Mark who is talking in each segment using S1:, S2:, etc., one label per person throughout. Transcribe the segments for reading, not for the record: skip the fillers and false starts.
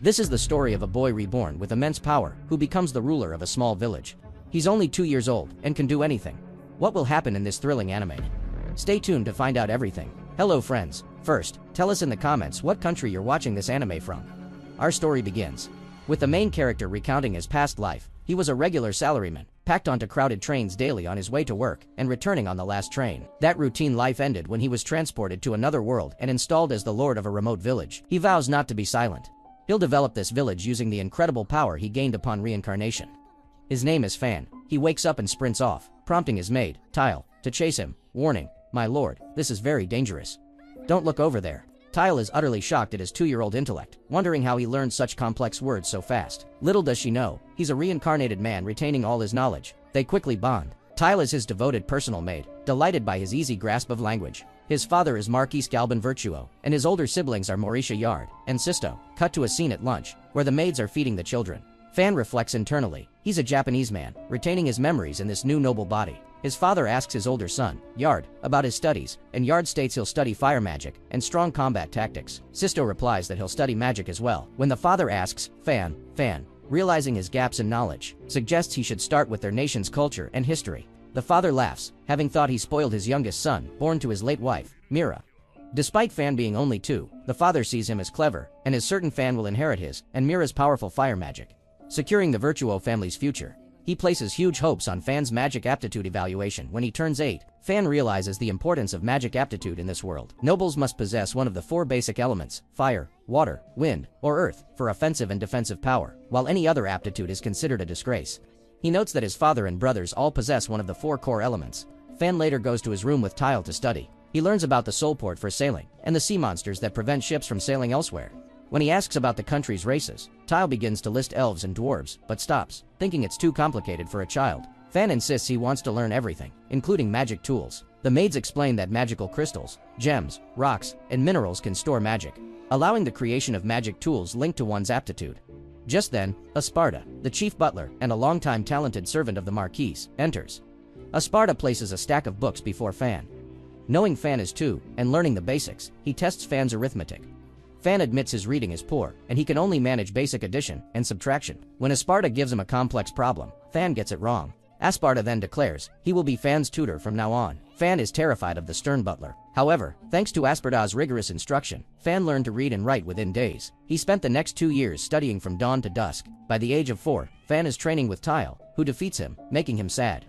S1: This is the story of a boy reborn with immense power who becomes the ruler of a small village. He's only 2 years old and can do anything. What will happen in this thrilling anime? Stay tuned to find out everything. Hello friends, first, tell us in the comments what country you're watching this anime from. Our story begins with the main character recounting his past life. He was a regular salaryman, packed onto crowded trains daily on his way to work and returning on the last train. That routine life ended when he was transported to another world and installed as the lord of a remote village. He vows not to be silent. He'll develop this village using the incredible power he gained upon reincarnation. His name is Fan. He wakes up and sprints off, prompting his maid, Tile, to chase him, warning, "My lord, this is very dangerous. Don't look over there." Tile is utterly shocked at his 2-year-old intellect, wondering how he learned such complex words so fast. Little does she know, he's a reincarnated man retaining all his knowledge. They quickly bond. Tile is his devoted personal maid, delighted by his easy grasp of language. His father is Marquis Galban Virtuo, and his older siblings are Mauricia Yard and Sisto. Cut to a scene at lunch, where the maids are feeding the children. Fan reflects internally. He's a Japanese man, retaining his memories in this new noble body. His father asks his older son, Yard, about his studies, and Yard states he'll study fire magic and strong combat tactics. Sisto replies that he'll study magic as well. When the father asks, Fan, realizing his gaps in knowledge, suggests he should start with their nation's culture and history. The father laughs, having thought he spoiled his youngest son, born to his late wife, Mira. Despite Fan being only 2, the father sees him as clever, and is certain Fan will inherit his and Mira's powerful fire magic, securing the Virtuo family's future. He places huge hopes on Fan's magic aptitude evaluation. When he turns 8, Fan realizes the importance of magic aptitude in this world. Nobles must possess one of the 4 basic elements, fire, water, wind, or earth, for offensive and defensive power, while any other aptitude is considered a disgrace. He notes that his father and brothers all possess one of the 4 core elements. Fan later goes to his room with Tile to study. He learns about the soul port for sailing, and the sea monsters that prevent ships from sailing elsewhere. When he asks about the country's races, Tile begins to list elves and dwarves, but stops, thinking it's too complicated for a child. Fan insists he wants to learn everything, including magic tools. The maids explain that magical crystals, gems, rocks, and minerals can store magic, allowing the creation of magic tools linked to one's aptitude. Just then, Esparta, the chief butler and a longtime talented servant of the Marquis, enters. Esparta places a stack of books before Fan. Knowing Fan is 2, and learning the basics, he tests Fan's arithmetic. Fan admits his reading is poor, and he can only manage basic addition and subtraction. When Esparta gives him a complex problem, Fan gets it wrong. Esparta then declares he will be Fan's tutor from now on. Fan is terrified of the stern butler. However, thanks to Esparta's rigorous instruction, Fan learned to read and write within days. He spent the next 2 years studying from dawn to dusk. By the age of 4, Fan is training with Tile, who defeats him, making him sad.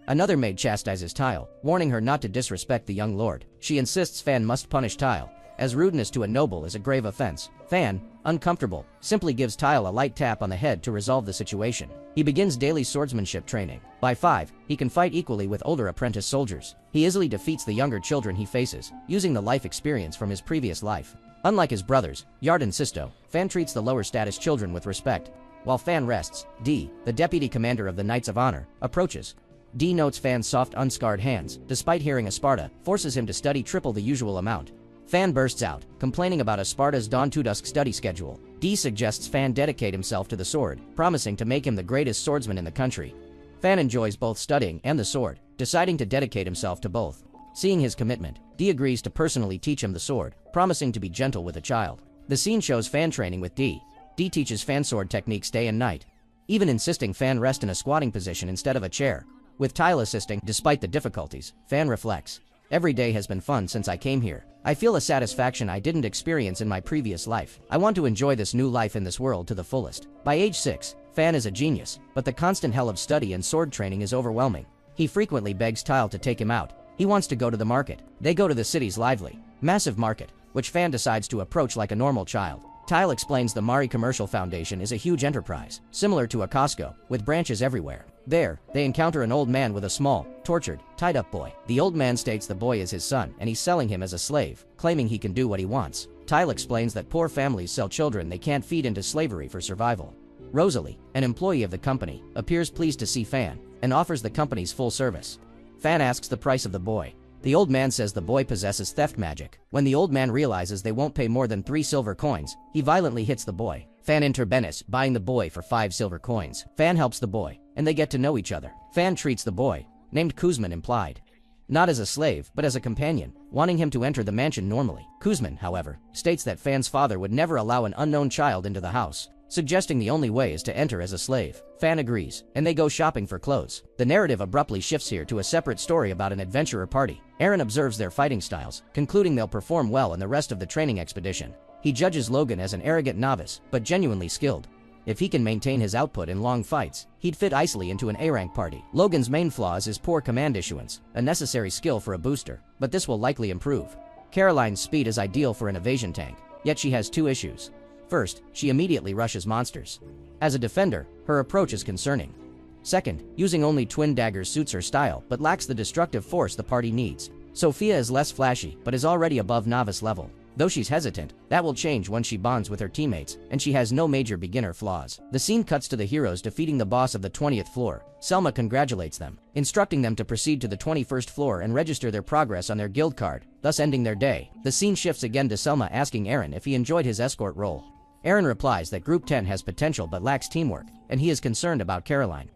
S1: Another maid chastises Tile, warning her not to disrespect the young lord. She insists Fan must punish Tile, as rudeness to a noble is a grave offense. Fan, uncomfortable, simply gives Tile a light tap on the head to resolve the situation. He begins daily swordsmanship training. By 5, he can fight equally with older apprentice soldiers. He easily defeats the younger children he faces, using the life experience from his previous life. Unlike his brothers, Yard and Sisto, Fan treats the lower status children with respect. While Fan rests, D, the deputy commander of the Knights of Honor, approaches. D notes Fan's soft, unscarred hands, despite hearing Esparta, forces him to study triple the usual amount. Fan bursts out, complaining about Esparta's dawn to dusk study schedule. D suggests Fan dedicate himself to the sword, promising to make him the greatest swordsman in the country. Fan enjoys both studying and the sword, deciding to dedicate himself to both. Seeing his commitment, D agrees to personally teach him the sword, promising to be gentle with a child. The scene shows Fan training with D. D teaches Fan sword techniques day and night, even insisting Fan rest in a squatting position instead of a chair. With Tile assisting, despite the difficulties, Fan reflects. Every day has been fun since I came here. I feel a satisfaction I didn't experience in my previous life. I want to enjoy this new life in this world to the fullest. By age 6, Fan is a genius, but the constant hell of study and sword training is overwhelming. He frequently begs Tile to take him out. He wants to go to the market. They go to the city's lively, massive market, which Fan decides to approach like a normal child. Tile explains the Mari Commercial Foundation is a huge enterprise, similar to a Costco, with branches everywhere. There, they encounter an old man with a small, tortured, tied-up boy. The old man states the boy is his son and he's selling him as a slave, claiming he can do what he wants. Tile explains that poor families sell children they can't feed into slavery for survival. Rosalie, an employee of the company, appears pleased to see Fan and offers the company's full service. Fan asks the price of the boy. The old man says the boy possesses theft magic. When the old man realizes they won't pay more than 3 silver coins, he violently hits the boy. Fan intervenes, buying the boy for 5 silver coins. Fan helps the boy, and they get to know each other. Fan treats the boy, named Kuzman implied. not as a slave, but as a companion, wanting him to enter the mansion normally. Kuzman, however, states that Fan's father would never allow an unknown child into the house, suggesting the only way is to enter as a slave. Fan agrees, and they go shopping for clothes. The narrative abruptly shifts here to a separate story about an adventurer party. Eren observes their fighting styles, concluding they'll perform well in the rest of the training expedition. He judges Logan as an arrogant novice, but genuinely skilled. If he can maintain his output in long fights, he'd fit easily into an A-rank party. Logan's main flaw is his poor command issuance, a necessary skill for a booster, but this will likely improve. Caroline's speed is ideal for an evasion tank, yet she has two issues. First, she immediately rushes monsters. As a defender, her approach is concerning. Second, using only twin daggers suits her style, but lacks the destructive force the party needs. Sophia is less flashy, but is already above novice level. Though she's hesitant, that will change once she bonds with her teammates, and she has no major beginner flaws. The scene cuts to the heroes defeating the boss of the 20th floor. Selma congratulates them, instructing them to proceed to the 21st floor and register their progress on their guild card, thus ending their day. The scene shifts again to Selma asking Eren if he enjoyed his escort role. Eren replies that Group 10 has potential but lacks teamwork, and he is concerned about Caroline.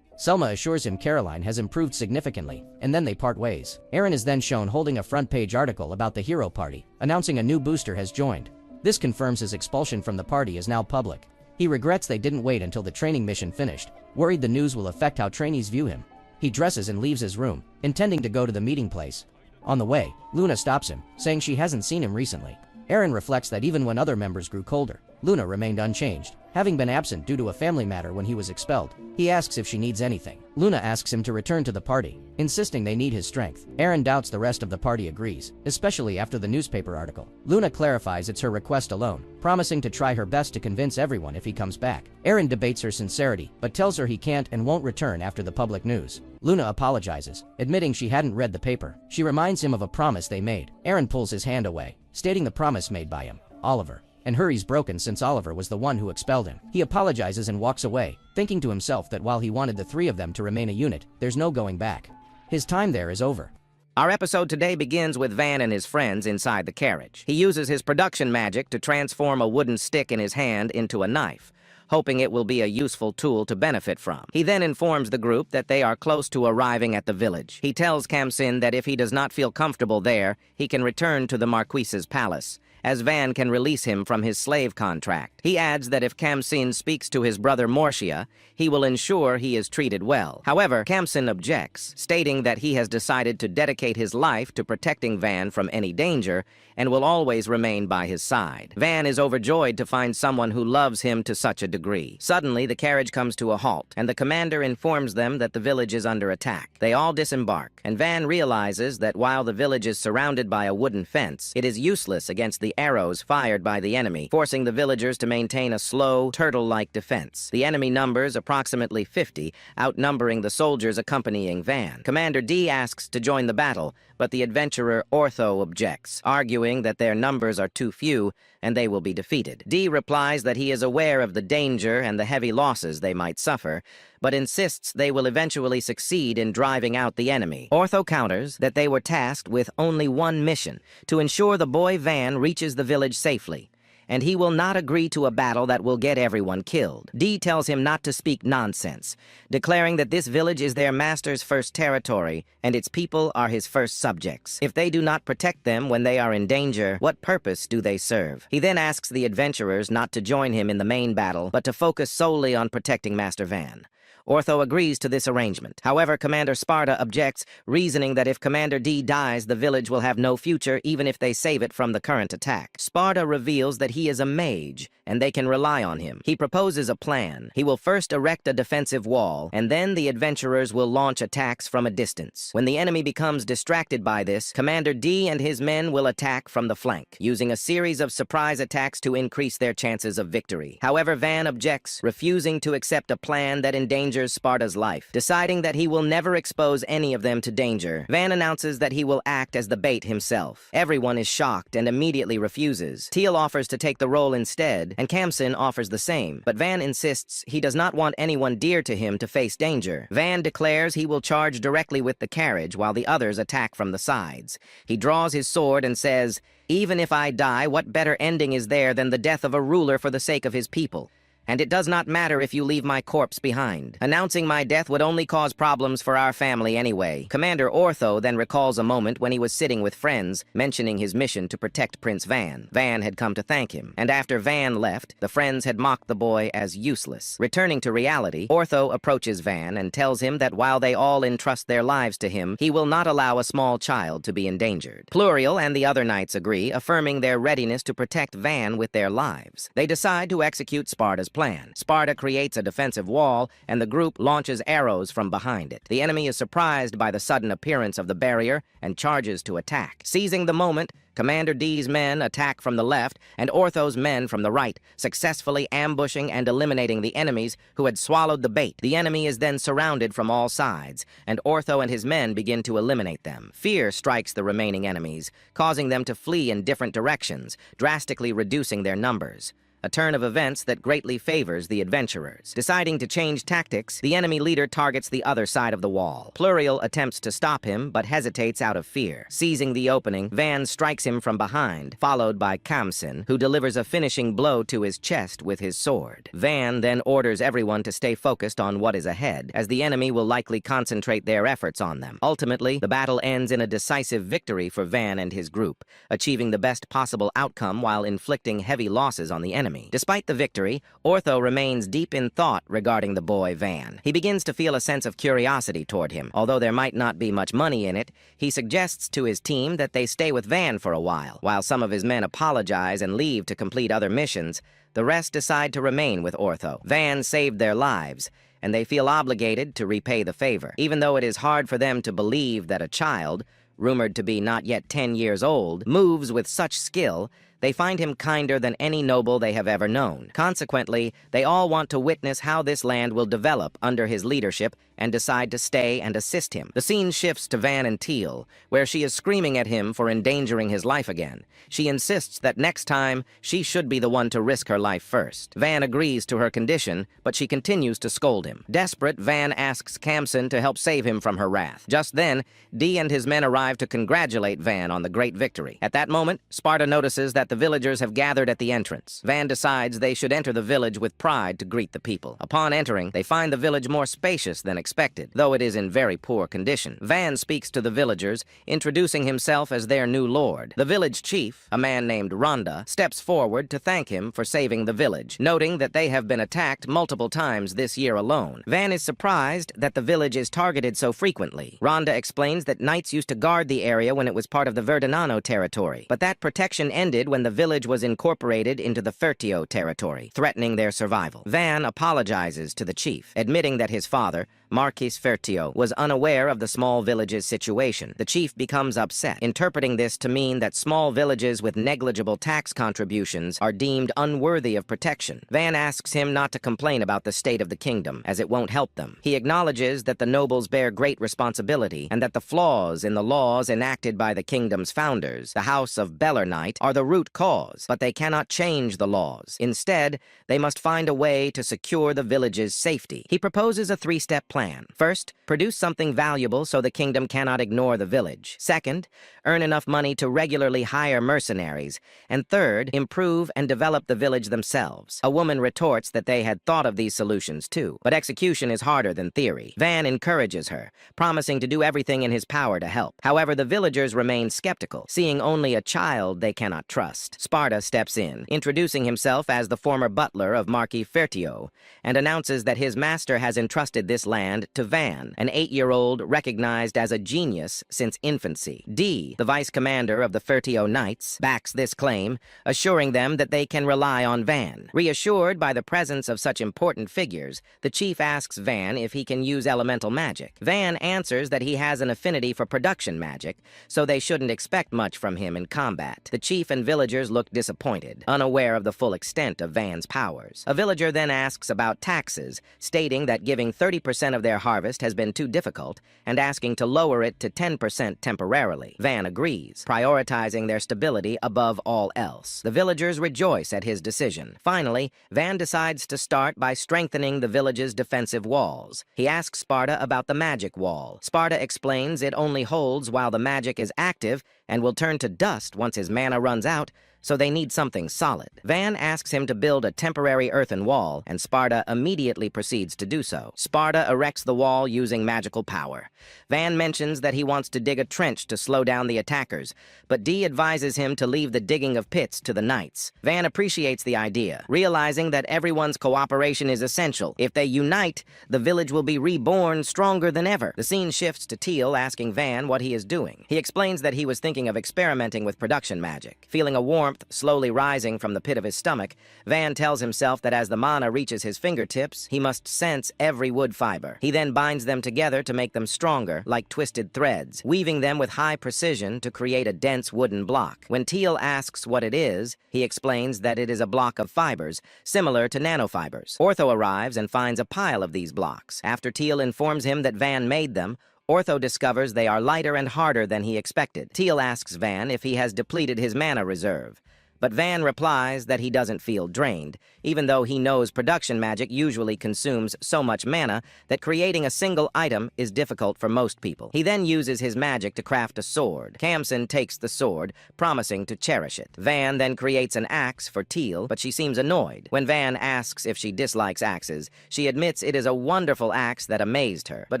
S1: Selma assures him Caroline has improved significantly, and then they part ways. Eren is then shown holding a front-page article about the hero party, announcing a new booster has joined. This confirms his expulsion from the party is now public. He regrets they didn't wait until the training mission finished, worried the news will affect how trainees view him. He dresses and leaves his room, intending to go to the meeting place. On the way, Luna stops him, saying she hasn't seen him recently. Eren reflects that even when other members grew colder, Luna remained unchanged, having been absent due to a family matter when he was expelled. He asks if she needs anything. Luna asks him to return to the party, insisting they need his strength. Eren doubts the rest of the party agrees, especially after the newspaper article. Luna clarifies it's her request alone, promising to try her best to convince everyone if he comes back. Eren debates her sincerity, but tells her he can't and won't return after the public news. Luna apologizes, admitting she hadn't read the paper. She reminds him of a promise they made. Eren pulls his hand away, stating the promise made by him, Oliver, and hurries broken since Oliver was the one who expelled him. He apologizes and walks away, thinking to himself that while he wanted the three of them to remain a unit, there's no going back. His time there is over.
S2: Our episode today begins with Van and his friends inside the carriage. He uses his production magic to transform a wooden stick in his hand into a knife, hoping it will be a useful tool to benefit from. He then informs the group that they are close to arriving at the village. He tells Kamsin that if he does not feel comfortable there, he can return to the Marquise's palace, as Van can release him from his slave contract. He adds that if Kamsin speaks to his brother Mortia, he will ensure he is treated well. However, Kamsin objects, stating that he has decided to dedicate his life to protecting Van from any danger and will always remain by his side. Van is overjoyed to find someone who loves him to such a degree. Suddenly, the carriage comes to a halt, and the commander informs them that the village is under attack. They all disembark, and Van realizes that while the village is surrounded by a wooden fence, it is useless against the arrows fired by the enemy, forcing the villagers to maintain a slow, turtle-like defense. The enemy numbers approximately 50, outnumbering the soldiers accompanying Van. Commander D asks to join the battle, but the adventurer Ortho objects, arguing that their numbers are too few and they will be defeated. D replies that he is aware of the danger and the heavy losses they might suffer, but insists they will eventually succeed in driving out the enemy. Ortho counters that they were tasked with only one mission, to ensure the boy Van reaches the village safely, and he will not agree to a battle that will get everyone killed. D tells him not to speak nonsense, declaring that this village is their master's first territory and its people are his first subjects. If they do not protect them when they are in danger, what purpose do they serve? He then asks the adventurers not to join him in the main battle, but to focus solely on protecting Master Van. Ortho agrees to this arrangement. However, Commander Sparta objects, reasoning that if Commander D dies, the village will have no future even if they save it from the current attack. Sparta reveals that he is a mage, and they can rely on him. He proposes a plan. He will first erect a defensive wall, and then the adventurers will launch attacks from a distance. When the enemy becomes distracted by this, Commander D and his men will attack from the flank, using a series of surprise attacks to increase their chances of victory. However, Van objects, refusing to accept a plan that endangers Sparta's life. Deciding that he will never expose any of them to danger, Van announces that he will act as the bait himself. Everyone is shocked and immediately refuses. Teal offers to take the role instead, and Kamsin offers the same, but Van insists he does not want anyone dear to him to face danger. Van declares he will charge directly with the carriage while the others attack from the sides. He draws his sword and says, "Even if I die, what better ending is there than the death of a ruler for the sake of his people?" and it does not matter if you leave my corpse behind. Announcing my death would only cause problems for our family anyway. Commander Ortho then recalls a moment when he was sitting with friends, mentioning his mission to protect Prince Van. Van had come to thank him, and after Van left, the friends had mocked the boy as useless. Returning to reality, Ortho approaches Van and tells him that while they all entrust their lives to him, he will not allow a small child to be endangered. Pluriel and the other knights agree, affirming their readiness to protect Van with their lives. They decide to execute Sparta's plan. Sparta creates a defensive wall, and the group launches arrows from behind it. The enemy is surprised by the sudden appearance of the barrier and charges to attack. Seizing the moment, Commander D's men attack from the left and Ortho's men from the right, successfully ambushing and eliminating the enemies who had swallowed the bait. The enemy is then surrounded from all sides, and Ortho and his men begin to eliminate them. Fear strikes the remaining enemies, causing them to flee in different directions, drastically reducing their numbers. A turn of events that greatly favors the adventurers. Deciding to change tactics, the enemy leader targets the other side of the wall. Pluriel attempts to stop him, but hesitates out of fear. Seizing the opening, Van strikes him from behind, followed by Kamsin, who delivers a finishing blow to his chest with his sword. Van then orders everyone to stay focused on what is ahead, as the enemy will likely concentrate their efforts on them. Ultimately, the battle ends in a decisive victory for Van and his group, achieving the best possible outcome while inflicting heavy losses on the enemy. Despite the victory, Ortho remains deep in thought regarding the boy Van. He begins to feel a sense of curiosity toward him. Although there might not be much money in it, he suggests to his team that they stay with Van for a while. While some of his men apologize and leave to complete other missions, the rest decide to remain with Ortho. Van saved their lives, and they feel obligated to repay the favor. Even though it is hard for them to believe that a child, rumored to be not yet 10 years old, moves with such skill, they find him kinder than any noble they have ever known. Consequently, they all want to witness how this land will develop under his leadership and decide to stay and assist him. The scene shifts to Van and Teal, where she is screaming at him for endangering his life again. She insists that next time, she should be the one to risk her life first. Van agrees to her condition, but she continues to scold him. Desperate, Van asks Kamsin to help save him from her wrath. Just then, Dee and his men arrive to congratulate Van on the great victory. At that moment, Sparta notices that the villagers have gathered at the entrance. Van decides they should enter the village with pride to greet the people. Upon entering, they find the village more spacious than expected, though it is in very poor condition. Van speaks to the villagers, introducing himself as their new lord. The village chief, a man named Rhonda, steps forward to thank him for saving the village, noting that they have been attacked multiple times this year alone. Van is surprised that the village is targeted so frequently. Rhonda explains that knights used to guard the area when it was part of the Verdinano territory, but that protection ended when the village was incorporated into the Fertio territory, threatening their survival. Van apologizes to the chief, admitting that his father, Marquis Fertio, was unaware of the small village's situation. The chief becomes upset, interpreting this to mean that small villages with negligible tax contributions are deemed unworthy of protection. Van asks him not to complain about the state of the kingdom, as it won't help them. He acknowledges that the nobles bear great responsibility, and that the flaws in the laws enacted by the kingdom's founders, the House of Bellernight, are the root cause, but they cannot change the laws. Instead, they must find a way to secure the village's safety. He proposes a three-step plan. First, produce something valuable so the kingdom cannot ignore the village. Second, earn enough money to regularly hire mercenaries. And third, improve and develop the village themselves. A woman retorts that they had thought of these solutions too, but execution is harder than theory. Van encourages her, promising to do everything in his power to help. However, the villagers remain skeptical, seeing only a child they cannot trust. Sparta steps in, introducing himself as the former butler of Marquis Fertio, and announces that his master has entrusted this land to Van, an 8-year-old recognized as a genius since infancy. Dee, the vice commander of the Fertio Knights, backs this claim, assuring them that they can rely on Van. Reassured by the presence of such important figures, the chief asks Van if he can use elemental magic. Van answers that he has an affinity for production magic, so they shouldn't expect much from him in combat. The chief and villagers look disappointed, unaware of the full extent of Van's powers. A villager then asks about taxes, stating that giving 30% of their harvest has been too difficult, and asking to lower it to 10% temporarily. Van agrees, prioritizing their stability above all else. The villagers rejoice at his decision. Finally, Van decides to start by strengthening the village's defensive walls. He asks Sparta about the magic wall. Sparta explains it only holds while the magic is active and will turn to dust once his mana runs out, so they need something solid. Van asks him to build a temporary earthen wall, and Sparta immediately proceeds to do so. Sparta erects the wall using magical power. Van mentions that he wants to dig a trench to slow down the attackers, but Dee advises him to leave the digging of pits to the knights. Van appreciates the idea, realizing that everyone's cooperation is essential. If they unite, the village will be reborn stronger than ever. The scene shifts to Teal asking Van what he is doing. He explains that he was thinking of experimenting with production magic. Feeling a warmth slowly rising from the pit of his stomach, Van tells himself that as the mana reaches his fingertips, he must sense every wood fiber. He then binds them together to make them stronger, like twisted threads, weaving them with high precision to create a dense wooden block. When Teal asks what it is, he explains that it is a block of fibers, similar to nanofibers. Ortho arrives and finds a pile of these blocks. After Teal informs him that Van made them, Ortho discovers they are lighter and harder than he expected. Teal asks Van if he has depleted his mana reserve, but Van replies that he doesn't feel drained, even though he knows production magic usually consumes so much mana that creating a single item is difficult for most people. He then uses his magic to craft a sword. Kamsin takes the sword, promising to cherish it. Van then creates an axe for Teal, but she seems annoyed. When Van asks if she dislikes axes, she admits it is a wonderful axe that amazed her, but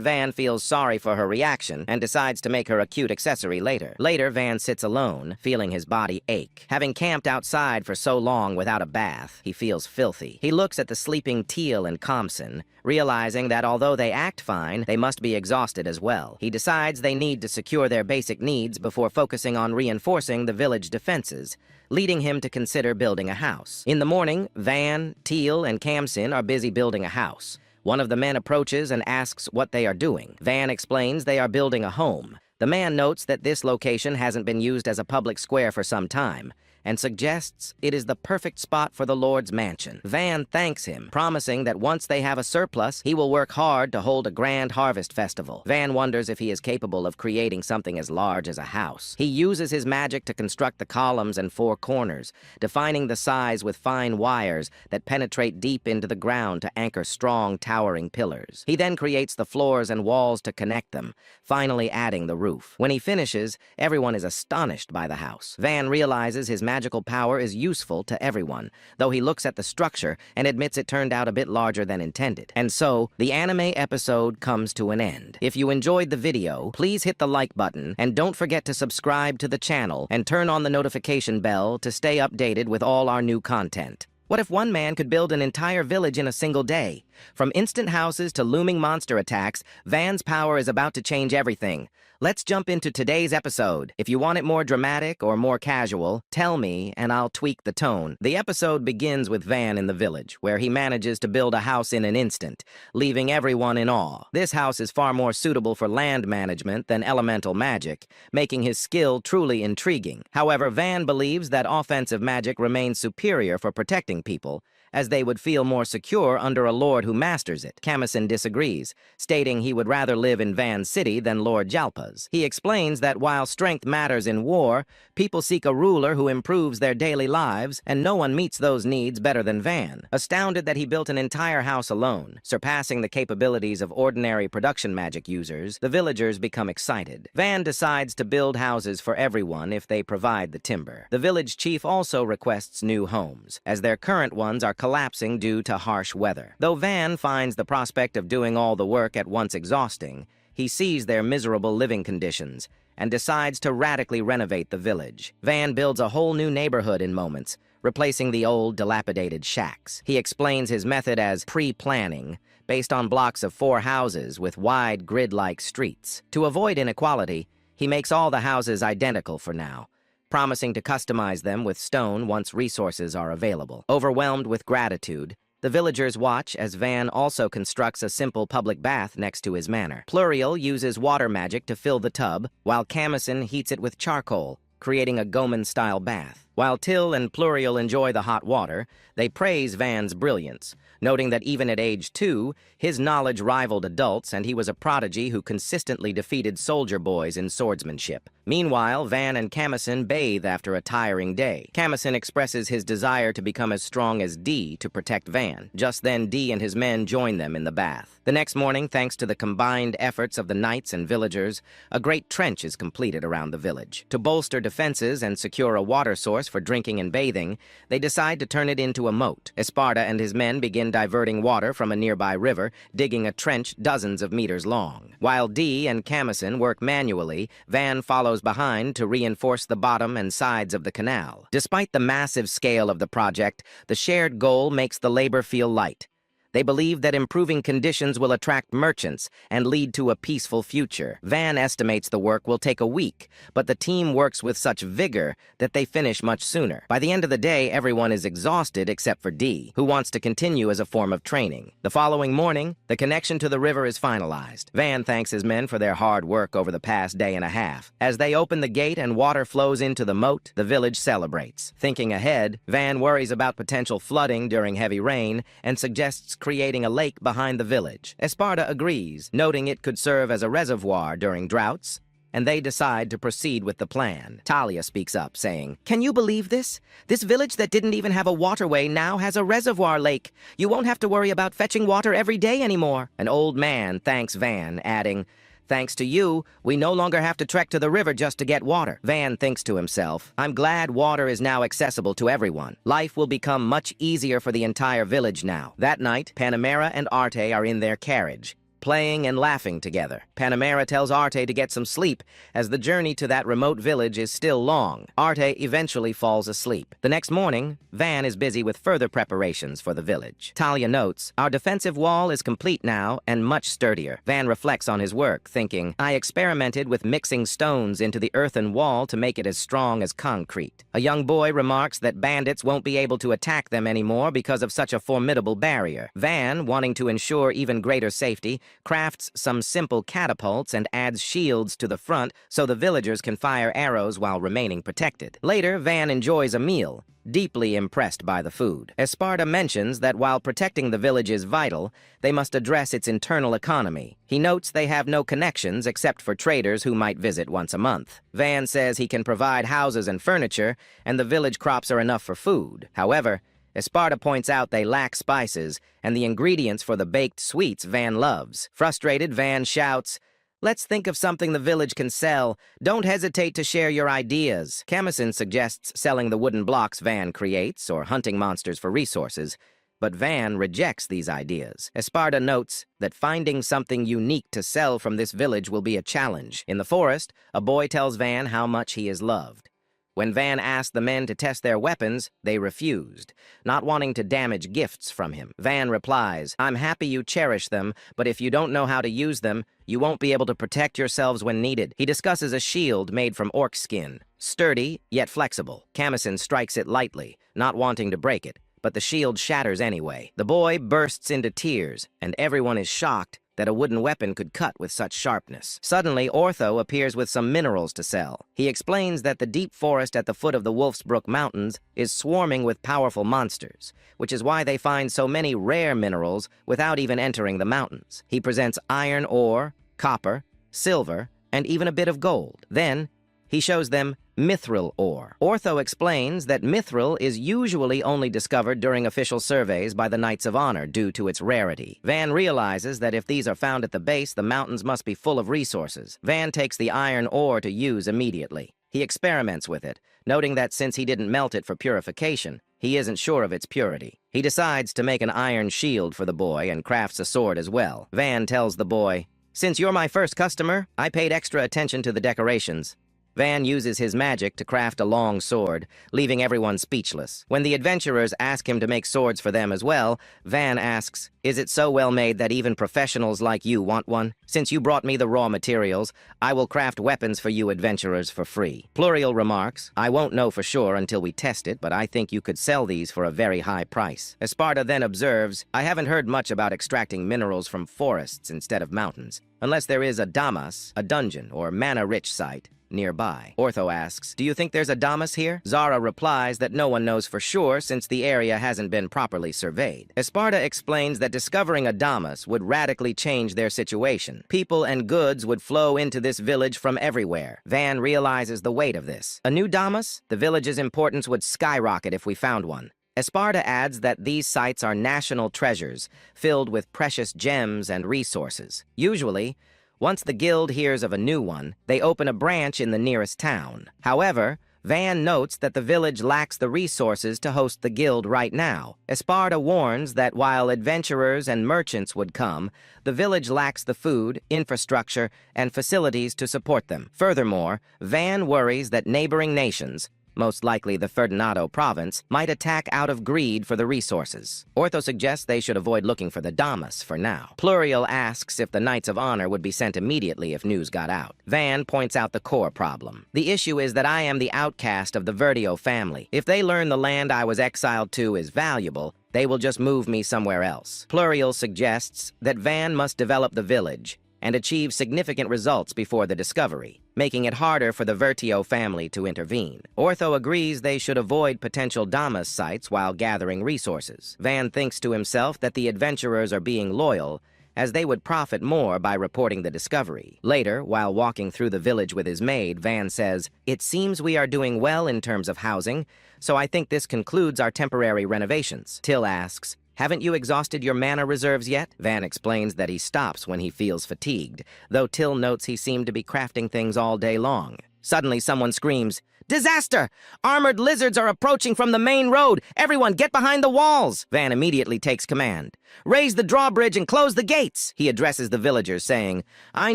S2: Van feels sorry for her reaction and decides to make her a cute accessory later. Later, Van sits alone, feeling his body ache. Having camped outside for so long without a bath, he feels filthy. He looks at the sleeping Teal and Kamsin, realizing that although they act fine, they must be exhausted as well. He decides they need to secure their basic needs before focusing on reinforcing the village defenses, leading him to consider building a house. In the morning, Van, Teal, and Kamsin are busy building a house. One of the men approaches and asks what they are doing. Van explains they are building a home. The man notes that this location hasn't been used as a public square for some time, and suggests it is the perfect spot for the Lord's mansion. Van thanks him, promising that once they have a surplus, he will work hard to hold a grand harvest festival. Van wonders if he is capable of creating something as large as a house. He uses his magic to construct the columns and four corners, defining the size with fine wires that penetrate deep into the ground to anchor strong, towering pillars. He then creates the floors and walls to connect them, finally adding the roof. When he finishes, everyone is astonished by the house. Van realizes his magical power is useful to everyone, though he looks at the structure and admits it turned out a bit larger than intended. And so, the anime episode comes to an end. If you enjoyed the video, please hit the like button, and don't forget to subscribe to the channel and turn on the notification bell to stay updated with all our new content. What if one man could build an entire village in a single day? From instant houses to looming monster attacks, Van's power is about to change everything. Let's jump into today's episode. If you want it more dramatic or more casual, tell me and I'll tweak the tone. The episode begins with Van in the village, where he manages to build a house in an instant, leaving everyone in awe. This house is far more suitable for land management than elemental magic, making his skill truly intriguing. However, Van believes that offensive magic remains superior for protecting people, as they would feel more secure under a lord who masters it. Kamsin disagrees, stating he would rather live in Van's city than Lord Jalpa's. He explains that while strength matters in war, people seek a ruler who improves their daily lives, and no one meets those needs better than Van. Astounded that he built an entire house alone, surpassing the capabilities of ordinary production magic users, the villagers become excited. Van decides to build houses for everyone if they provide the timber. The village chief also requests new homes, as their current ones are collapsing due to harsh weather. Though Van finds the prospect of doing all the work at once exhausting, he sees their miserable living conditions and decides to radically renovate the village. Van builds a whole new neighborhood in moments, replacing the old, dilapidated shacks. He explains his method as pre-planning, based on blocks of 4 houses with wide, grid-like streets. To avoid inequality, he makes all the houses identical for now, promising to customize them with stone once resources are available. Overwhelmed with gratitude, the villagers watch as Van also constructs a simple public bath next to his manor. Pluriel uses water magic to fill the tub, while Kamsin heats it with charcoal, creating a Goman-style bath. While Till and Pluriel enjoy the hot water, they praise Van's brilliance, noting that even at age 2, his knowledge rivaled adults and he was a prodigy who consistently defeated soldier boys in swordsmanship. Meanwhile, Van and Camison bathe after a tiring day. Camison expresses his desire to become as strong as Dee to protect Van. Just then, Dee and his men join them in the bath. The next morning, thanks to the combined efforts of the knights and villagers, a great trench is completed around the village. To bolster defenses and secure a water source for drinking and bathing, they decide to turn it into a moat. Esparta and his men begin diverting water from a nearby river, digging a trench dozens of meters long. While Dee and Camison work manually, Van follows behind to reinforce the bottom and sides of the canal. Despite the massive scale of the project, the shared goal makes the labor feel light. They believe that improving conditions will attract merchants and lead to a peaceful future. Van estimates the work will take a week, but the team works with such vigor that they finish much sooner. By the end of the day, everyone is exhausted except for Dee, who wants to continue as a form of training. The following morning, the connection to the river is finalized. Van thanks his men for their hard work over the past day and a half. As they open the gate and water flows into the moat, the village celebrates. Thinking ahead, Van worries about potential flooding during heavy rain and suggests creating a lake behind the village. Esparta agrees, noting it could serve as a reservoir during droughts, and they decide to proceed with the plan. Talia speaks up, saying, "Can you believe this? This village that didn't even have a waterway now has a reservoir lake. You won't have to worry about fetching water every day anymore." An old man thanks Van, adding, "Thanks to you, we no longer have to trek to the river just to get water." Van thinks to himself, "I'm glad water is now accessible to everyone. Life will become much easier for the entire village now." That night, Panamera and Arte are in their carriage, playing and laughing together. Panamera tells Arte to get some sleep, as the journey to that remote village is still long. Arte eventually falls asleep. The next morning, Van is busy with further preparations for the village. Talia notes, "Our defensive wall is complete now and much sturdier." Van reflects on his work, thinking, "I experimented with mixing stones into the earthen wall to make it as strong as concrete." A young boy remarks that bandits won't be able to attack them anymore because of such a formidable barrier. Van, wanting to ensure even greater safety, crafts some simple catapults and adds shields to the front so the villagers can fire arrows while remaining protected. Later, Van enjoys a meal, deeply impressed by the food. Esparta mentions that while protecting the village is vital, they must address its internal economy. He notes they have no connections except for traders who might visit once a month. Van says he can provide houses and furniture, and the village crops are enough for food. However, Esparta points out they lack spices and the ingredients for the baked sweets Van loves. Frustrated, Van shouts, "Let's think of something the village can sell. Don't hesitate to share your ideas." Camison suggests selling the wooden blocks Van creates or hunting monsters for resources, but Van rejects these ideas. Esparta notes that finding something unique to sell from this village will be a challenge. In the forest, a boy tells Van how much he is loved. When Van asked the men to test their weapons, they refused, not wanting to damage gifts from him. Van replies, "I'm happy you cherish them, but if you don't know how to use them, you won't be able to protect yourselves when needed." He discusses a shield made from orc skin, sturdy yet flexible. Camison strikes it lightly, not wanting to break it, but the shield shatters anyway. The boy bursts into tears, and everyone is shocked that a wooden weapon could cut with such sharpness. Suddenly, Ortho appears with some minerals to sell. He explains that the deep forest at the foot of the Wolfsbrook Mountains is swarming with powerful monsters, which is why they find so many rare minerals without even entering the mountains. He presents iron ore, copper, silver, and even a bit of gold. Then, he shows them mithril ore. Ortho explains that mithril is usually only discovered during official surveys by the Knights of Honor due to its rarity. Van realizes that if these are found at the base, the mountains must be full of resources. Van takes the iron ore to use immediately. He experiments with it, noting that since he didn't melt it for purification, he isn't sure of its purity. He decides to make an iron shield for the boy and crafts a sword as well. Van tells the boy, "Since you're my first customer, I paid extra attention to the decorations." Van uses his magic to craft a long sword, leaving everyone speechless. When the adventurers ask him to make swords for them as well, Van asks, "Is it so well made that even professionals like you want one? Since you brought me the raw materials, I will craft weapons for you adventurers for free." Pluriel remarks, "I won't know for sure until we test it, but I think you could sell these for a very high price." Esparta then observes, "I haven't heard much about extracting minerals from forests instead of mountains, unless there is a damas, a dungeon, or mana-rich site. nearby. Ortho asks, "Do you think there's a Damas here?" Zara replies that no one knows for sure since the area hasn't been properly surveyed. Esparta explains that discovering a Damas would radically change their situation. People and goods would flow into this village from everywhere. Van realizes the weight of this. A new Damas? The village's importance would skyrocket if we found one. Esparta adds that these sites are national treasures, filled with precious gems and resources. Usually, once the guild hears of a new one, they open a branch in the nearest town. However, Van notes that the village lacks the resources to host the guild right now. Esparta warns that while adventurers and merchants would come, the village lacks the food, infrastructure, and facilities to support them. Furthermore, Van worries that neighboring nations, most likely the Ferdinando province, might attack out of greed for the resources. Ortho suggests they should avoid looking for the Damas for now. Plurial asks if the Knights of Honor would be sent immediately if news got out. Van points out the core problem. "The issue is that I am the outcast of the Vertio family. If they learn the land I was exiled to is valuable, they will just move me somewhere else." Plurial suggests that Van must develop the village and achieve significant results before the discovery, making it harder for the Vertio family to intervene. Ortho agrees they should avoid potential Damas sites while gathering resources. Van thinks to himself that the adventurers are being loyal, as they would profit more by reporting the discovery. Later, while walking through the village with his maid, Van says, "It seems we are doing well in terms of housing, so I think this concludes our temporary renovations." Till asks, "Haven't you exhausted your mana reserves yet?" Van explains that he stops when he feels fatigued, though Till notes he seemed to be crafting things all day long. Suddenly, someone screams, "Disaster! Armored lizards are approaching from the main road! Everyone get behind the walls!" Van immediately takes command. "Raise the drawbridge and close the gates!" He addresses the villagers, saying, "I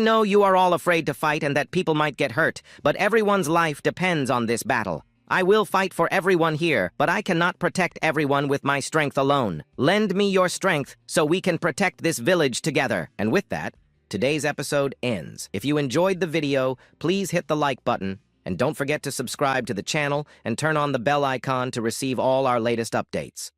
S2: know you are all afraid to fight and that people might get hurt, but everyone's life depends on this battle. I will fight for everyone here, but I cannot protect everyone with my strength alone. Lend me your strength so we can protect this village together." And with that, today's episode ends. If you enjoyed the video, please hit the like button, and don't forget to subscribe to the channel and turn on the bell icon to receive all our latest updates.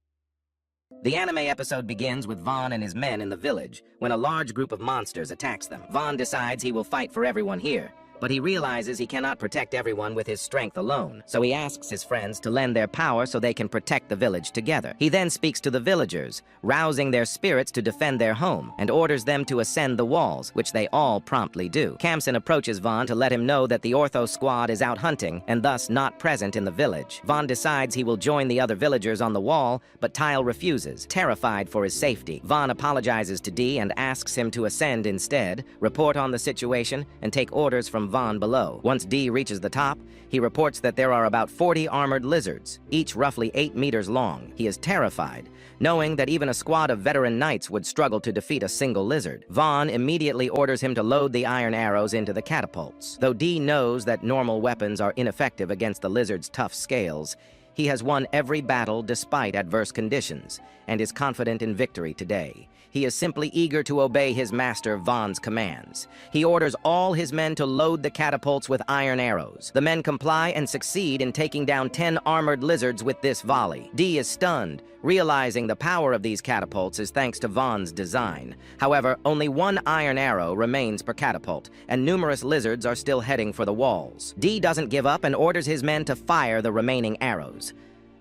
S2: The anime episode begins with Vaughn and his men in the village when a large group of monsters attacks them. Vaughn decides he will fight for everyone here, but he realizes he cannot protect everyone with his strength alone, so he asks his friends to lend their power so they can protect the village together. He then speaks to the villagers, rousing their spirits to defend their home, and orders them to ascend the walls, which they all promptly do. Kamsen approaches Vaughn to let him know that the Ortho squad is out hunting, and thus not present in the village. Vaughn decides he will join the other villagers on the wall, but Tile refuses, terrified for his safety. Vaughn apologizes to Dee and asks him to ascend instead, report on the situation, and take orders from Vaughn below. Once Dee reaches the top, he reports that there are about 40 armored lizards, each roughly 8 meters long. He is terrified, knowing that even a squad of veteran knights would struggle to defeat a single lizard. Vaughn immediately orders him to load the iron arrows into the catapults. Though Dee knows that normal weapons are ineffective against the lizard's tough scales, he has won every battle despite adverse conditions, and is confident in victory today. He is simply eager to obey his master Vaughn's commands. He orders all his men to load the catapults with iron arrows. The men comply and succeed in taking down 10 armored lizards with this volley. Dee is stunned, realizing the power of these catapults is thanks to Vaughn's design. However, only 1 iron arrow remains per catapult, and numerous lizards are still heading for the walls. Dee doesn't give up and orders his men to fire the remaining arrows.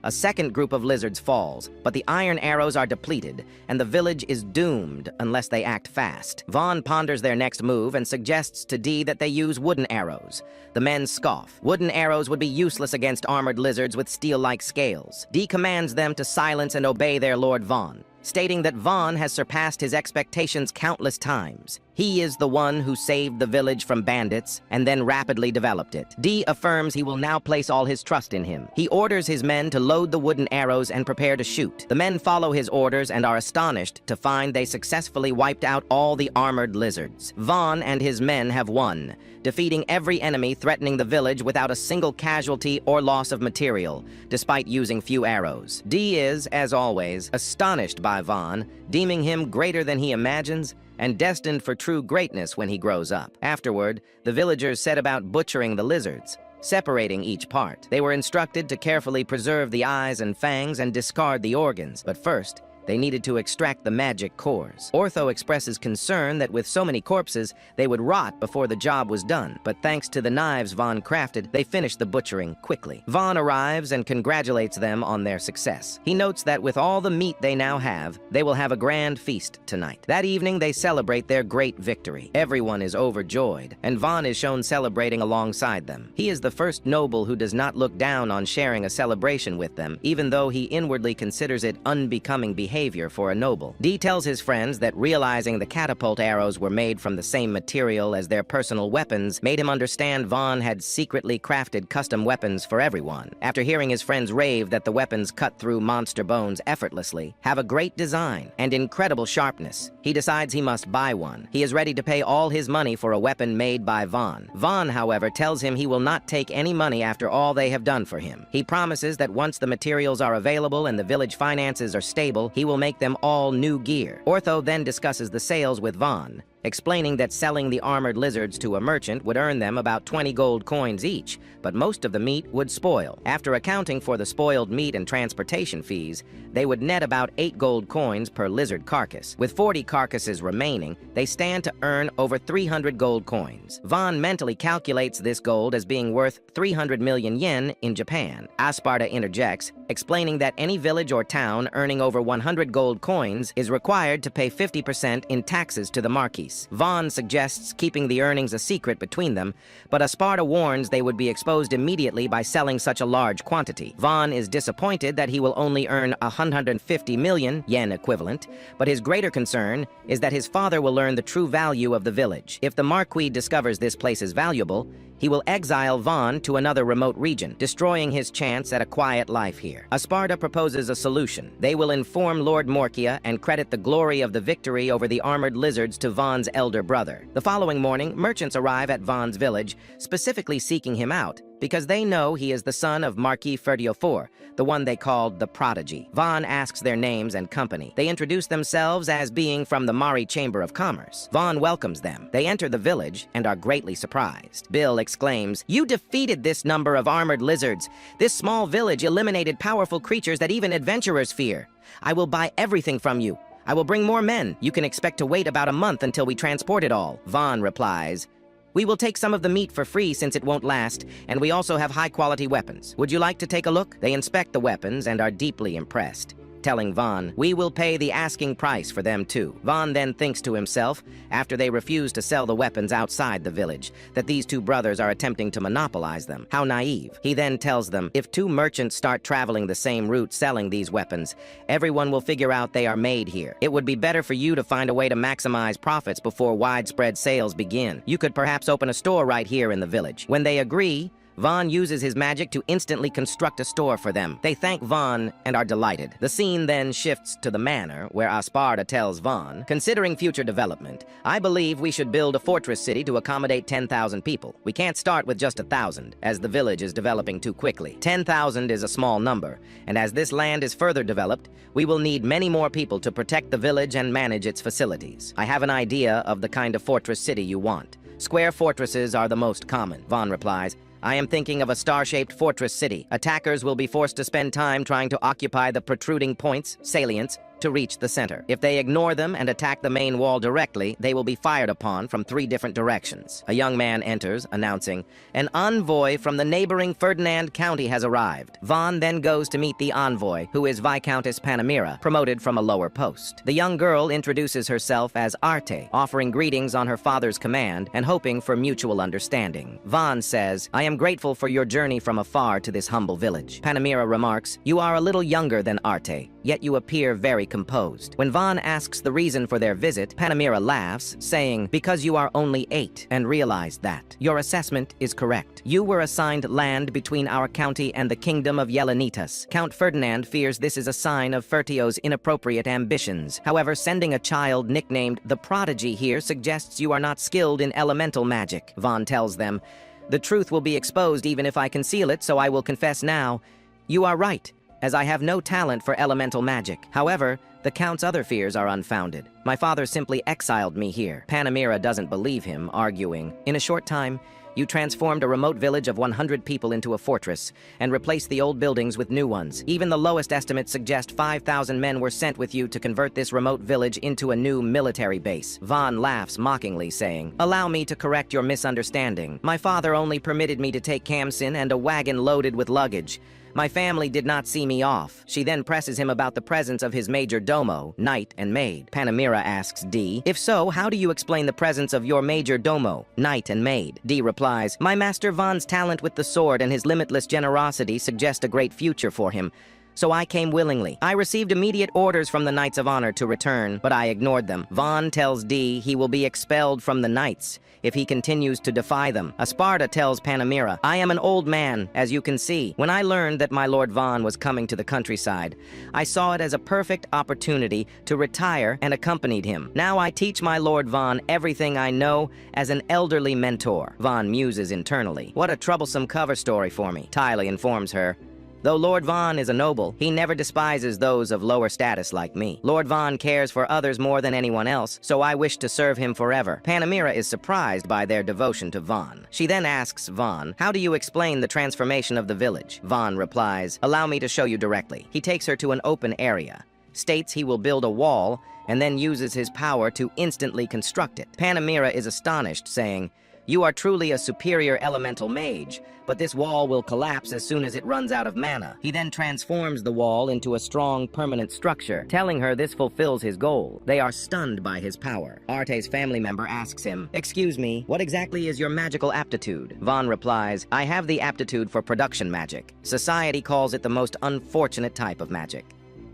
S2: A second group of lizards falls, but the iron arrows are depleted, and the village is doomed unless they act fast. Vaughn ponders their next move and suggests to Dee that they use wooden arrows. The men scoff. Wooden arrows would be useless against armored lizards with steel-like scales. Dee commands them to silence and obey their Lord Vaughn, stating that Vaughn has surpassed his expectations countless times. He is the one who saved the village from bandits and then rapidly developed it. Dee affirms he will now place all his trust in him. He orders his men to load the wooden arrows and prepare to shoot. The men follow his orders and are astonished to find they successfully wiped out all the armored lizards. Vaughn and his men have won, defeating every enemy threatening the village without a single casualty or loss of material, despite using few arrows. Dee is, as always, astonished by Vaughn, deeming him greater than he imagines and destined for true greatness when he grows up. Afterward, the villagers set about butchering the lizards, separating each part. They were instructed to carefully preserve the eyes and fangs and discard the organs, but first, They needed to extract the magic cores. Ortho expresses concern that with so many corpses, they would rot before the job was done, but thanks to the knives Vaughn crafted, they finished the butchering quickly. Vaughn arrives and congratulates them on their success. He notes that with all the meat they now have, they will have a grand feast tonight. That evening, they celebrate their great victory. Everyone is overjoyed, and Vaughn is shown celebrating alongside them. He is the first noble who does not look down on sharing a celebration with them, even though he inwardly considers it unbecoming behavior for a noble. Dee tells his friends that realizing the catapult arrows were made from the same material as their personal weapons made him understand Vaughn had secretly crafted custom weapons for everyone. After hearing his friends rave that the weapons cut through monster bones effortlessly, have a great design, and incredible sharpness, he decides he must buy one. He is ready to pay all his money for a weapon made by Vaughn. Vaughn, however, tells him he will not take any money after all they have done for him. He promises that once the materials are available and the village finances are stable, he will make them all new gear. Ortho then discusses the sales with Vaughn, explaining that selling the armored lizards to a merchant would earn them about 20 gold coins each, but most of the meat would spoil. After accounting for the spoiled meat and transportation fees, they would net about 8 gold coins per lizard carcass. With 40 carcasses remaining, they stand to earn over 300 gold coins. Vaughn mentally calculates this gold as being worth 300 million yen in Japan. Asparta interjects, explaining that any village or town earning over 100 gold coins is required to pay 50% in taxes to the marquis. Vaughn suggests keeping the earnings a secret between them, but Asparta warns they would be exposed immediately by selling such a large quantity. Vaughn is disappointed that he will only earn 150 million yen equivalent, but his greater concern is that his father will learn the true value of the village. If the Marquis discovers this place is valuable, he will exile Vaughn to another remote region, destroying his chance at a quiet life here. Asparta proposes a solution. They will inform Lord Morkia and credit the glory of the victory over the armored lizards to Vaughn's elder brother. The following morning, merchants arrive at Vaughn's village, specifically seeking him out, because they know he is the son of Marquis Fertiofor, the one they called the Prodigy. Vaughn asks their names and company. They introduce themselves as being from the Mari Chamber of Commerce. Vaughn welcomes them. They enter the village and are greatly surprised. Bill exclaims, "You defeated this number of armored lizards. This small village eliminated powerful creatures that even adventurers fear. I will buy everything from you. I will bring more men. You can expect to wait about a month until we transport it all." Vaughn replies, "We will take some of the meat for free since it won't last, and we also have high-quality weapons. Would you like to take a look?" They inspect the weapons and are deeply impressed, telling Vaughn, "We will pay the asking price for them too." Vaughn then thinks to himself, after they refuse to sell the weapons outside the village, that these two brothers are attempting to monopolize them. How naive. He then tells them, if two merchants start traveling the same route selling these weapons, everyone will figure out they are made here. It would be better for you to find a way to maximize profits before widespread sales begin. You could perhaps open a store right here in the village. When they agree, Vaughn uses his magic to instantly construct a store for them. They thank Vaughn and are delighted. The scene then shifts to the manor, where Asparta tells Vaughn, "Considering future development, I believe we should build a fortress city to accommodate 10,000 people. We can't start with just 1,000, as the village is developing too quickly. 10,000 is a small number, and as this land is further developed, we will need many more people to protect the village and manage its facilities. I have an idea of the kind of fortress city you want. Square fortresses are the most common." Vaughn replies, "I am thinking of a star-shaped fortress city. Attackers will be forced to spend time trying to occupy the protruding points, salients, to reach the center. If they ignore them and attack the main wall directly, they will be fired upon from 3 different directions." A young man enters, announcing, "An envoy from the neighboring Ferdinand County has arrived." Vaughn then goes to meet the envoy, who is Viscountess Panamera, promoted from a lower post. The young girl introduces herself as Arte, offering greetings on her father's command and hoping for mutual understanding. Vaughn says, "I am grateful for your journey from afar to this humble village." Panamera remarks, "You are a little younger than Arte, yet you appear very composed." When Vaughn asks the reason for their visit, Panamera laughs, saying, "Because you are only 8 and realize that. Your assessment is correct. You were assigned land between our county and the kingdom of Yelenitas. Count Ferdinand fears this is a sign of Fertio's inappropriate ambitions. However, sending a child nicknamed the Prodigy here suggests you are not skilled in elemental magic." Vaughn tells them, "The truth will be exposed even if I conceal it, so I will confess now. You are right, as I have no talent for elemental magic. However, the Count's other fears are unfounded. My father simply exiled me here." Panamera doesn't believe him, arguing, "In a short time, You transformed a remote village of 100 people into a fortress, and replaced the old buildings with new ones. Even the lowest estimates suggest 5,000 men were sent with you to convert this remote village into a new military base. Vaughn laughs mockingly, saying, "Allow me to correct your misunderstanding. My father only permitted me to take Kamsin and a wagon loaded with luggage. My family did not see me off." She then presses him about the presence of his major domo, knight and maid. Panamera asks D, "If so, how do you explain the presence of your major domo, knight and maid?" D replies, "My master Vaughn's talent with the sword and his limitless generosity suggest a great future for him. So I came willingly. I received immediate orders from the Knights of Honor to return, but I ignored them. Vaughn tells D he will be expelled from the Knights if he continues to defy them. Esparta tells Panamera, "I am an old man, as you can see. When I learned that my Lord Vaughn was coming to the countryside, I saw it as a perfect opportunity to retire and accompanied him. Now I teach my Lord Vaughn everything I know as an elderly mentor." Vaughn muses internally. "What a troublesome cover story for me." Tylee informs her, "Though Lord Vaughn is a noble, he never despises those of lower status like me. Lord Vaughn cares for others more than anyone else, so I wish to serve him forever." Panamera is surprised by their devotion to Vaughn. She then asks Vaughn, "How do you explain the transformation of the village?" Vaughn replies, "Allow me to show you directly." He takes her to an open area, states he will build a wall, and then uses his power to instantly construct it. Panamera is astonished, saying, "You are truly a superior elemental mage, but this wall will collapse as soon as it runs out of mana." He then transforms the wall into a strong, permanent structure, telling her this fulfills his goal. They are stunned by his power. Arte's family member asks him, "Excuse me, what exactly is your magical aptitude?" Vaughn replies, "I have the aptitude for production magic. Society calls it the most unfortunate type of magic.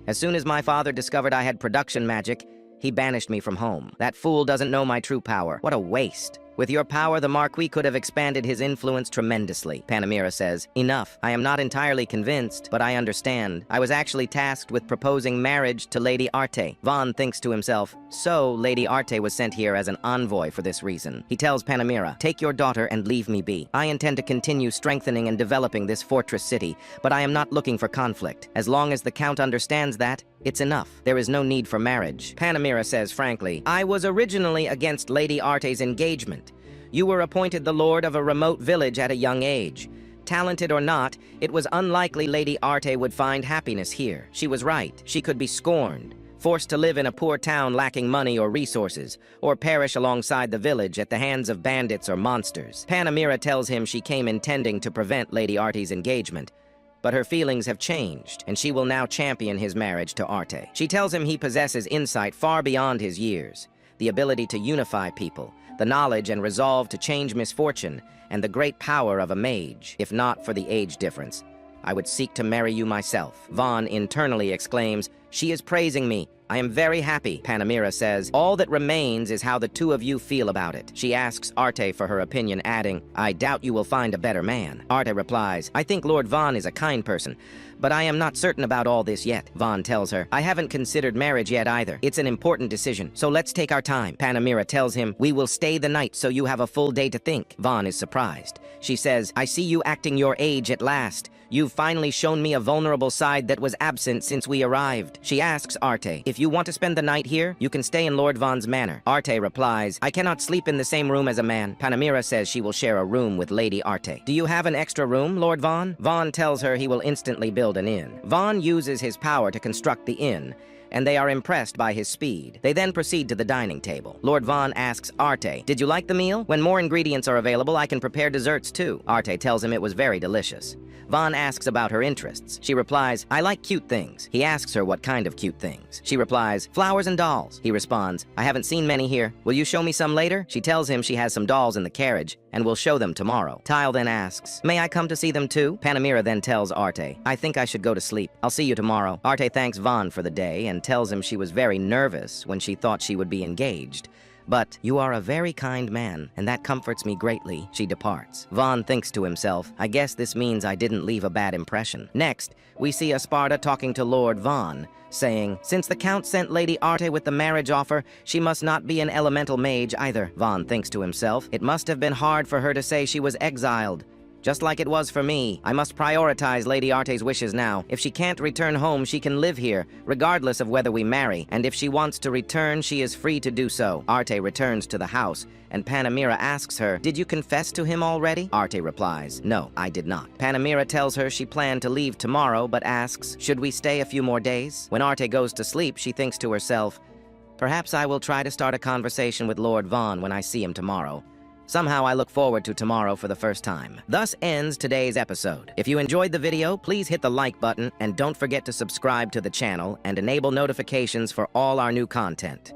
S2: As soon as my father discovered I had production magic, he banished me from home. That fool doesn't know my true power. What a waste. With your power, the Marquis could have expanded his influence tremendously." Panamera says, "Enough. I am not entirely convinced, but I understand. I was actually tasked with proposing marriage to Lady Arte." Vaughn thinks to himself, "So, Lady Arte was sent here as an envoy for this reason." He tells Panamera, "Take your daughter and leave me be. I intend to continue strengthening and developing this fortress city, but I am not looking for conflict. As long as the Count understands that, it's enough. There is no need for marriage." Panamera says frankly, "I was originally against Lady Arte's engagement. You were appointed the lord of a remote village at a young age. Talented or not, it was unlikely Lady Arte would find happiness here. She was right. She could be scorned, forced to live in a poor town lacking money or resources, or perish alongside the village at the hands of bandits or monsters." Panamera tells him she came intending to prevent Lady Arte's engagement, but her feelings have changed, and she will now champion his marriage to Arte. She tells him he possesses insight far beyond his years, the ability to unify people, the knowledge and resolve to change misfortune, and the great power of a mage. "If not for the age difference, I would seek to marry you myself." Vaughn internally exclaims, "She is praising me. I am very happy." Panamera says, "All that remains is how the two of you feel about it." She asks Arte for her opinion, adding, "I doubt you will find a better man." Arte replies, "I think Lord Vaughn is a kind person, but I am not certain about all this yet." Vaughn tells her, "I haven't considered marriage yet either. It's an important decision, so let's take our time." Panamera tells him, "We will stay the night so you have a full day to think." Vaughn is surprised. She says, "I see you acting your age at last. You've finally shown me a vulnerable side that was absent since we arrived." She asks Arte, "If you want to spend the night here, you can stay in Lord Vaughn's manor." Arte replies, "I cannot sleep in the same room as a man." Panamera says she will share a room with Lady Arte. "Do you have an extra room, Lord Vaughn?" Vaughn tells her he will instantly build an inn. Vaughn uses his power to construct the inn, and they are impressed by his speed. They then proceed to the dining table. Lord Vaughn asks Arte, "Did you like the meal? When more ingredients are available, I can prepare desserts too." Arte tells him it was very delicious. Vaughn asks about her interests. She replies, "I like cute things." He asks her what kind of cute things. She replies, "Flowers and dolls." He responds, "I haven't seen many here. Will you show me some later?" She tells him she has some dolls in the carriage and will show them tomorrow. Tyle then asks, "May I come to see them too?" Panamera then tells Arte, "I think I should go to sleep. I'll see you tomorrow." Arte thanks Vaughn for the day and tells him she was very nervous when she thought she would be engaged. "But you are a very kind man, and that comforts me greatly." She departs. Vaughn thinks to himself, "I guess this means I didn't leave a bad impression." Next, we see Esparta talking to Lord Vaughn, saying, "Since the Count sent Lady Arte with the marriage offer, she must not be an elemental mage either." Vaughn thinks to himself, "It must have been hard for her to say she was exiled. Just like it was for me, I must prioritize Lady Arte's wishes now. If she can't return home, she can live here, regardless of whether we marry. And if she wants to return, she is free to do so. Arte returns to the house, and Panamera asks her, "Did you confess to him already?" Arte replies, "No, I did not." Panamera tells her she planned to leave tomorrow, but asks, "Should we stay a few more days?" When Arte goes to sleep, she thinks to herself, "Perhaps I will try to start a conversation with Lord Vaughn when I see him tomorrow." Somehow I look forward to tomorrow for the first time. Thus ends today's episode. If you enjoyed the video, please hit the like button and don't forget to subscribe to the channel and enable notifications for all our new content.